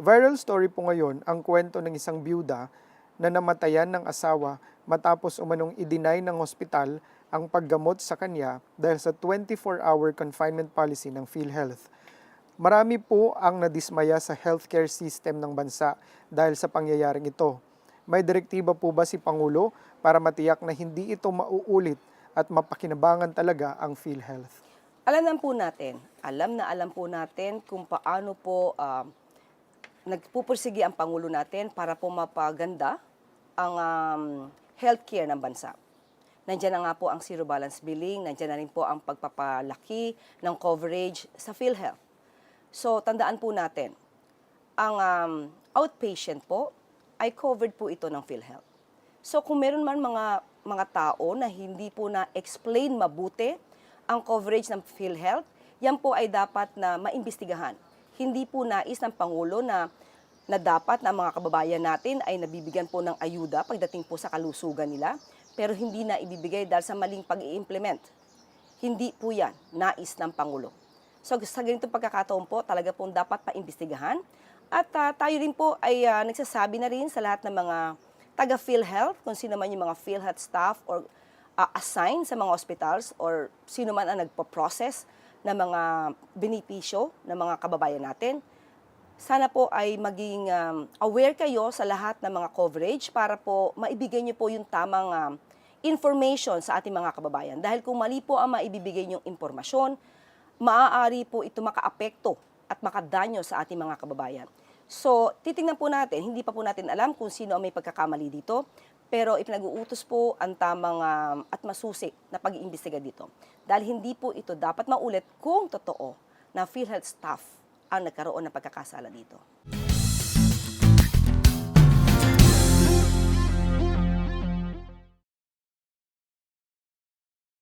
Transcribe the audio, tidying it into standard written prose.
Viral story po ngayon ang kwento ng isang byuda na namatayan ng asawa matapos umanong i-deny ng ospital ang paggamot sa kanya dahil sa 24-hour confinement policy ng PhilHealth. Marami po ang nadismaya sa healthcare system ng bansa dahil sa pangyayaring ito. May direktiba po ba si Pangulo para matiyak na hindi ito mauulit at mapakinabangan talaga ang PhilHealth? Alam na alam po natin kung paano po nagpupursige ang Pangulo natin para po mapaganda ang healthcare ng bansa. Nandiyan na nga po ang zero balance billing, nandiyan na rin po ang pagpapalaki ng coverage sa PhilHealth. So, tandaan po natin, ang outpatient po ay covered po ito ng PhilHealth. So, kung meron man mga tao na hindi po na-explain mabuti ang coverage ng PhilHealth, yan po ay dapat na maimbestigahan. Hindi po nais ng Pangulo na dapat na mga kababayan natin ay nabibigyan po ng ayuda pagdating po sa kalusugan nila, pero hindi na ibibigay dahil sa maling pag-i-implement. Hindi po yan nais ng Pangulo. So sa ganitong pagkakataon po, talaga pong dapat paimbestigahan. At tayo rin po ay nagsasabi na rin sa lahat ng mga taga-PhilHealth, kung sino man yung mga PhilHealth staff or assigned sa mga hospitals or sino man ang nagpo-process ng mga benepisyo ng mga kababayan natin. Sana po ay maging aware kayo sa lahat ng mga coverage para po maibigay niyo po yung tamang information sa ating mga kababayan. Dahil kung mali po ang maibibigay niyong impormasyon, maaari po ito makaapekto at makadanyo sa ating mga kababayan. So, titingnan po natin, hindi pa po natin alam kung sino ang may pagkakamali dito, pero ipinag-uutos po ang tamang at masusik na pag-iimbestiga dito. Dahil hindi po ito dapat maulit kung totoo na PhilHealth staff ang nagkaroon ng pagkakasala dito.